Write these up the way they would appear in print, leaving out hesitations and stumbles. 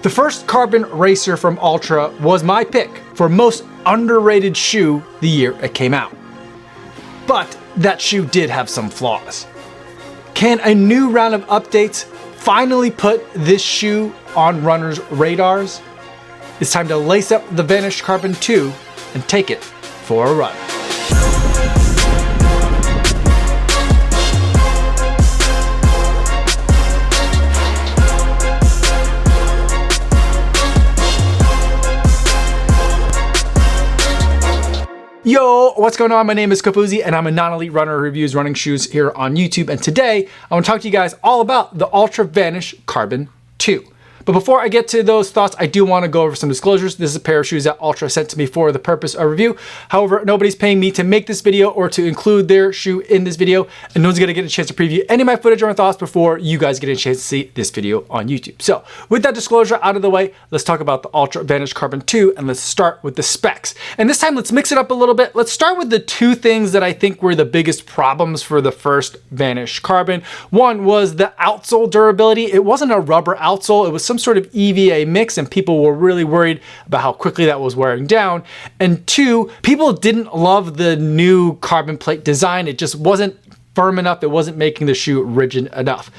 The first carbon racer from Altra was my pick for most underrated shoe the year it came out. But that shoe did have some flaws. Can a new round of updates finally put this shoe on runners' radars? It's time to lace up the Vanish Carbon 2 and take it for a run. Yo, what's going on? My name is Kofuzi and I'm a non-elite runner who reviews running shoes here on YouTube. And today I want to talk to you guys all about the Altra Vanish Carbon 2. But before I get to those thoughts, I do want to go over some disclosures. This is a pair of shoes that Altra sent to me for the purpose of review. However, nobody's paying me to make this video or to include their shoe in this video, and no one's going to get a chance to preview any of my footage or my thoughts before you guys get a chance to see this video on YouTube. So with that disclosure out of the way, let's talk about the Altra Vanish Carbon 2, and let's start with the specs. And this time, let's mix it up a little bit. Let's start with the two things that I think were the biggest problems for the first Vanish Carbon. One was the outsole durability. It wasn't a rubber outsole. It was some sort of EVA mix, and people were really worried about how quickly that was wearing down. And two, people didn't love the new carbon plate design. It just wasn't firm enough. It wasn't making the shoe rigid enough.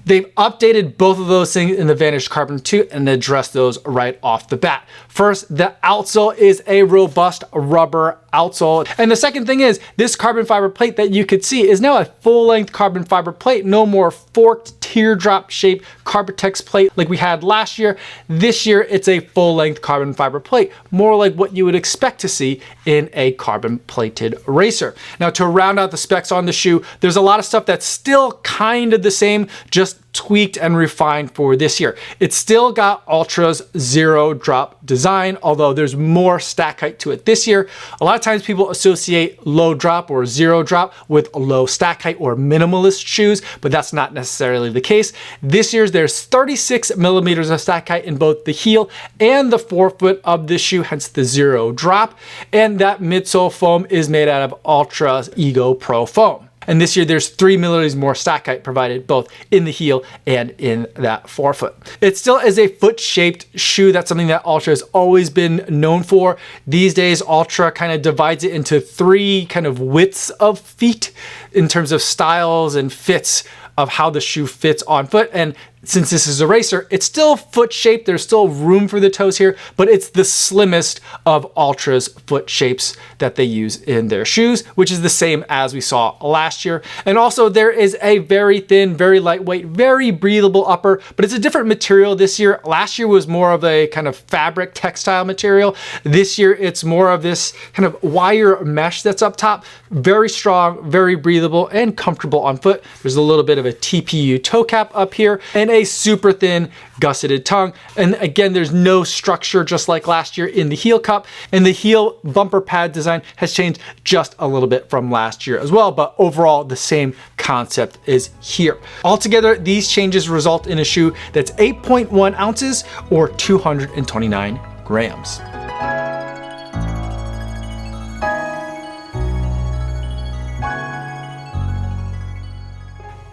They've updated both of those things in the Vanish Carbon 2 and addressed those right off the bat. First, the outsole is a robust rubber outsole. And the second thing is this carbon fiber plate that you could see is now a full-length carbon fiber plate, no more forked teardrop shaped Carbotex plate like we had last year. This year, it's a full-length carbon fiber plate, more like what you would expect to see in a carbon plated racer. Now, to round out the specs on the shoe, there's a lot of stuff that's still kind of the same, just tweaked and refined for this year. It's still got Altra's zero drop design, although there's more stack height to it this year. A lot of times people associate low drop or zero drop with low stack height or minimalist shoes, but that's not necessarily the case. This year's there's 36 millimeters of stack height in both the heel and the forefoot of the shoe, hence the zero drop. And that midsole foam is made out of Altra's Ego Pro foam. And this year there's 3 millimeters more stack height provided both in the heel and in that forefoot. It still is a foot-shaped shoe. That's something that Altra has always been known for. These days, Altra kind of divides it into three kind of widths of feet in terms of styles and fits of how the shoe fits on foot. And since this is a racer, it's still foot shaped. There's still room for the toes here, but it's the slimmest of Altra's foot shapes that they use in their shoes, which is the same as we saw last year. And also there is a very thin, very lightweight, very breathable upper, but it's a different material this year. Last year was more of a kind of fabric textile material. This year it's more of this kind of wire mesh that's up top. Very strong, very breathable, and comfortable on foot. There's a little bit of a TPU toe cap up here and a super thin gusseted tongue. And again, there's no structure just like last year in the heel cup, and the heel bumper pad design has changed just a little bit from last year as well, but overall the same concept is here. Altogether, these changes result in a shoe that's 8.1 ounces or 229 grams.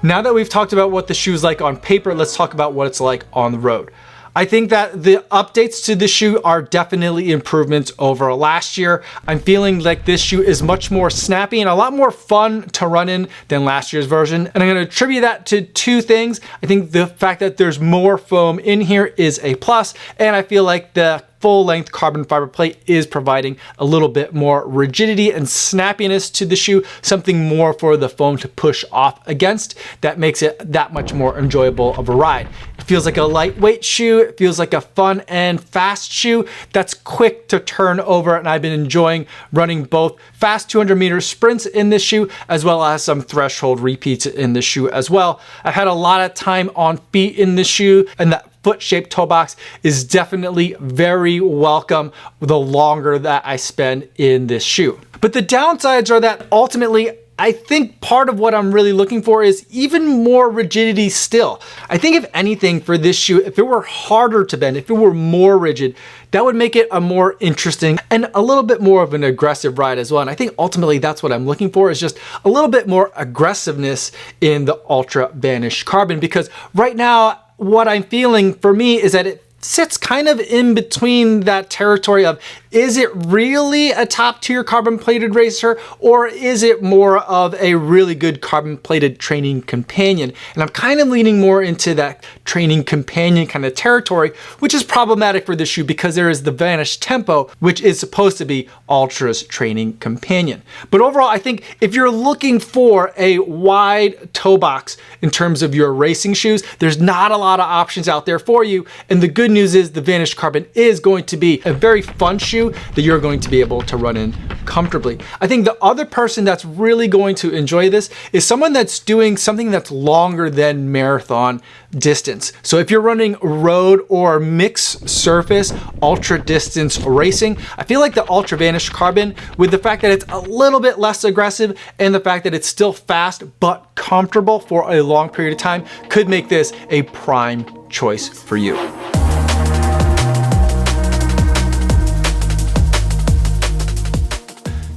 Now that we've talked about what the shoe's like on paper, let's talk about what it's like on the road. I think that the updates to the shoe are definitely improvements over last year. I'm feeling like this shoe is much more snappy and a lot more fun to run in than last year's version. And I'm going to attribute that to two things. I think the fact that there's more foam in here is a plus, and I feel like the full-length carbon fiber plate is providing a little bit more rigidity and snappiness to the shoe, something more for the foam to push off against that makes it that much more enjoyable of a ride. It feels like a lightweight shoe. It feels like a fun and fast shoe that's quick to turn over, and I've been enjoying running both fast 200-meter sprints in this shoe as well as some threshold repeats in the shoe as well. I've had a lot of time on feet in the shoe, and that foot-shaped toe box is definitely very welcome the longer that I spend in this shoe. But the downsides are that ultimately, I think part of what I'm really looking for is even more rigidity still. I think if anything for this shoe, if it were harder to bend, if it were more rigid, that would make it a more interesting and a little bit more of an aggressive ride as well. And I think ultimately that's what I'm looking for, is just a little bit more aggressiveness in the Altra Vanish Carbon, because right now, what I'm feeling for me is that it sits kind of in between that territory of, is it really a top tier carbon plated racer, or is it more of a really good carbon plated training companion? And I'm kind of leaning more into that training companion kind of territory, which is problematic for this shoe because there is the Vanish Tempo, which is supposed to be Altra's training companion. But overall, I think if you're looking for a wide toe box in terms of your racing shoes, there's not a lot of options out there for you. And the good news is the Vanish Carbon is going to be a very fun shoe that you're going to be able to run in comfortably. I think the other person that's really going to enjoy this is someone that's doing something that's longer than marathon distance. So if you're running road or mixed surface ultra distance racing, I feel like the Altra Vanish Carbon, with the fact that it's a little bit less aggressive and the fact that it's still fast but comfortable for a long period of time, could make this a prime choice for you.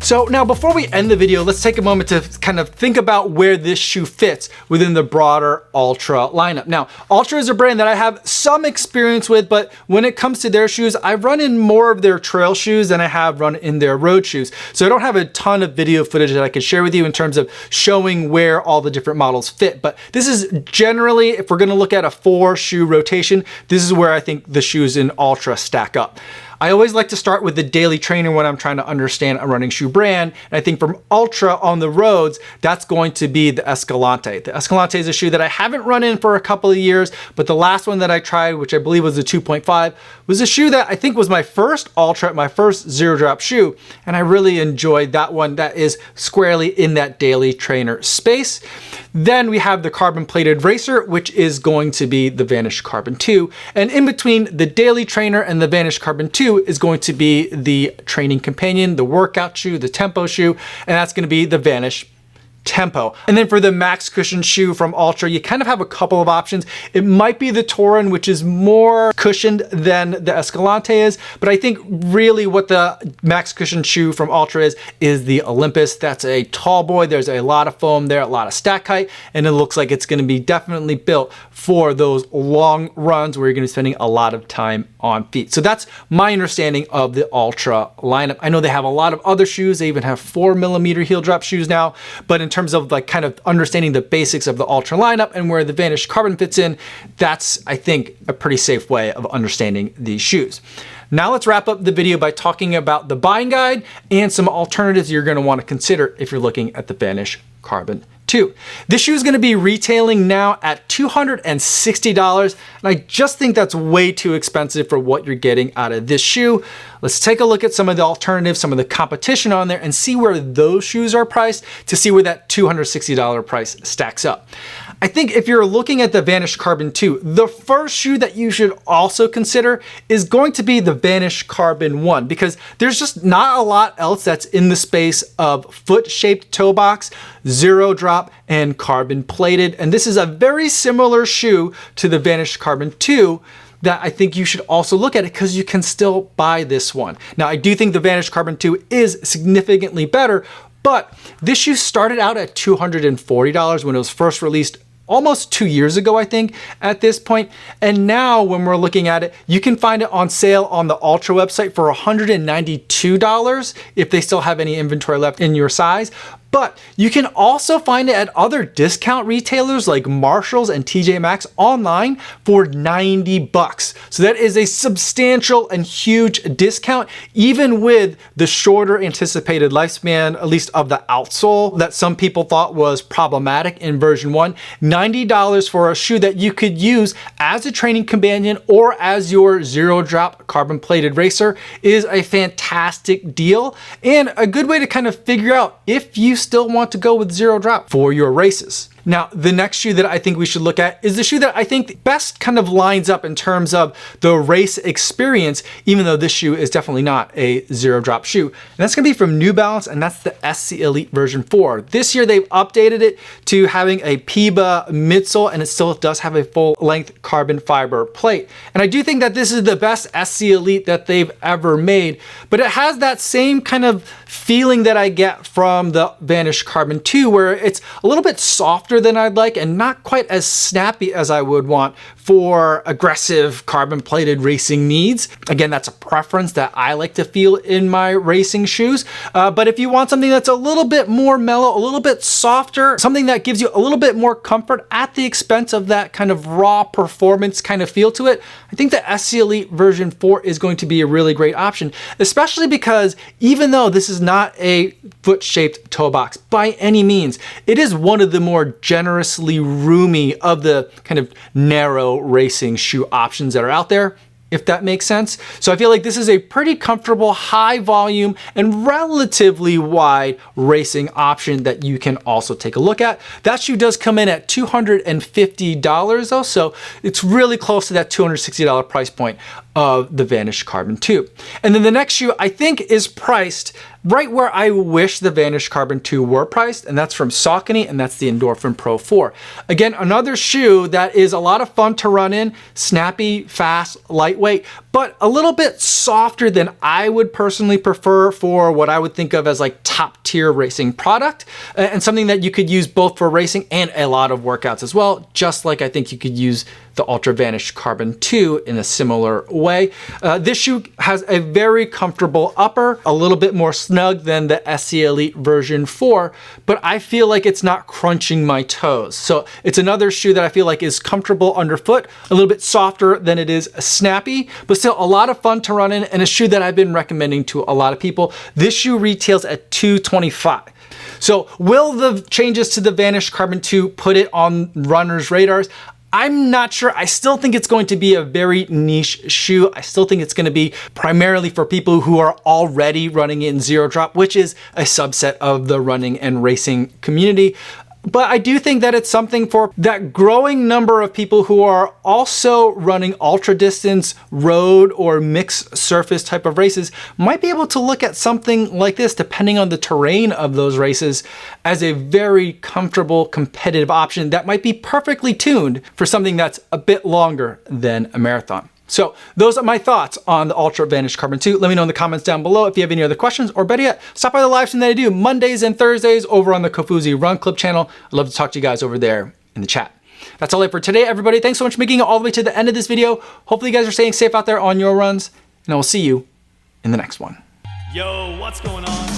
So now before we end the video, let's take a moment to kind of think about where this shoe fits within the broader Altra lineup. Now, Altra is a brand that I have some experience with, but when it comes to their shoes, I've run in more of their trail shoes than I have run in their road shoes. So I don't have a ton of video footage that I can share with you in terms of showing where all the different models fit. But this is generally, if we're gonna look at a 4-shoe rotation, this is where I think the shoes in Altra stack up. I always like to start with the daily trainer when I'm trying to understand a running shoe brand. And I think from Altra on the roads, that's going to be the Escalante. The Escalante is a shoe that I haven't run in for a couple of years, but the last one that I tried, which I believe was the 2.5, was a shoe that I think was my first Altra, my first zero drop shoe. And I really enjoyed that one. That is squarely in that daily trainer space. Then we have the carbon plated racer, which is going to be the Vanish Carbon 2. And in between the daily trainer and the Vanish Carbon 2 is going to be the training companion, the workout shoe, the tempo shoe, and that's going to be the Vanish Tempo. And then for the max cushion shoe from Altra, you kind of have a couple of options. It might be the Torin, which is more cushioned than the Escalante is, but I think really what the max cushion shoe from Altra is the Olympus. That's a tall boy. There's a lot of foam there, a lot of stack height, and it looks like it's going to be definitely built for those long runs where you're going to be spending a lot of time on feet. So that's my understanding of the Altra lineup. I know they have a lot of other shoes. They even have 4mm heel drop shoes now, but in terms of like kind of understanding the basics of the Altra lineup and where the Vanish Carbon fits in, that's, I think, a pretty safe way of understanding these shoes. Now let's wrap up the video by talking about the buying guide and some alternatives you're going to want to consider if you're looking at the Vanish Carbon 2. This shoe is going to be retailing now at $260, and I just think that's way too expensive for what you're getting out of this shoe. Let's take a look at some of the alternatives, some of the competition on there, and see where those shoes are priced to see where that $260 price stacks up. I think if you're looking at the Vanish Carbon 2, the first shoe that you should also consider is going to be the Vanish Carbon 1, because there's just not a lot else that's in the space of foot-shaped toe box, zero drop, and carbon plated. And this is a very similar shoe to the Vanish Carbon 2 that I think you should also look at it because you can still buy this one. Now, I do think the Vanish Carbon 2 is significantly better, but this shoe started out at $240 when it was first released almost 2 years ago, I think, at this point. And now when we're looking at it, you can find it on sale on the Altra website for $192 if they still have any inventory left in your size. But you can also find it at other discount retailers like Marshalls and TJ Maxx online for $90. So that is a substantial and huge discount, even with the shorter anticipated lifespan, at least of the outsole, that some people thought was problematic in version 1. $90 for a shoe that you could use as a training companion or as your zero drop carbon plated racer is a fantastic deal and a good way to kind of figure out if you still want to go with zero drop for your races. Now, the next shoe that I think we should look at is the shoe that I think best kind of lines up in terms of the race experience, even though this shoe is definitely not a zero drop shoe. And that's gonna be from New Balance, and that's the SC Elite version 4. This year, they've updated it to having a PIBA midsole, and it still does have a full length carbon fiber plate. And I do think that this is the best SC Elite that they've ever made, but it has that same kind of feeling that I get from the Vanish Carbon 2, where it's a little bit softer softer than I'd like and not quite as snappy as I would want for aggressive carbon plated racing needs. Again, that's a preference that I like to feel in my racing shoes. But if you want something that's a little bit more mellow, a little bit softer, something that gives you a little bit more comfort at the expense of that kind of raw performance kind of feel to it, I think the SC Elite version 4 is going to be a really great option, especially because even though this is not a foot-shaped toe box by any means, it is one of the more generously roomy of the kind of narrow racing shoe options that are out there, if that makes sense. So I feel like this is a pretty comfortable, high volume and relatively wide racing option that you can also take a look at. That shoe does come in at $250 though, so it's really close to that $260 price point of the Vanish Carbon 2. And then the next shoe I think is priced right where I wish the Vanish Carbon 2 were priced, and that's from Saucony, and that's the Endorphin Pro 4. Again, another shoe that is a lot of fun to run in, snappy, fast, lightweight, but a little bit softer than I would personally prefer for what I would think of as like top tier racing product, and something that you could use both for racing and a lot of workouts as well, just like I think you could use the Altra Vanish Carbon 2 in a similar way. This shoe has a very comfortable upper, a little bit more snug than the SC Elite version 4, but I feel like it's not crunching my toes. So it's another shoe that I feel like is comfortable underfoot, a little bit softer than it is snappy, but still a lot of fun to run in, and a shoe that I've been recommending to a lot of people. This shoe retails at $225. So will the changes to the Vanish Carbon 2 put it on runners' radars? I'm not sure. I still think it's going to be a very niche shoe. I still think it's going to be primarily for people who are already running in zero drop, which is a subset of the running and racing community. But I do think that it's something for that growing number of people who are also running ultra distance, road, or mixed surface type of races might be able to look at something like this, depending on the terrain of those races, as a very comfortable, competitive option that might be perfectly tuned for something that's a bit longer than a marathon. So those are my thoughts on the Altra Vanish Carbon 2. Let me know in the comments down below if you have any other questions, or better yet, stop by the live stream that I do Mondays and Thursdays over on the Kofuzi Run Club channel. I'd love to talk to you guys over there in the chat. That's all I have for today, everybody. Thanks so much for making it all the way to the end of this video. Hopefully you guys are staying safe out there on your runs, and I will see you in the next one. Yo, what's going on?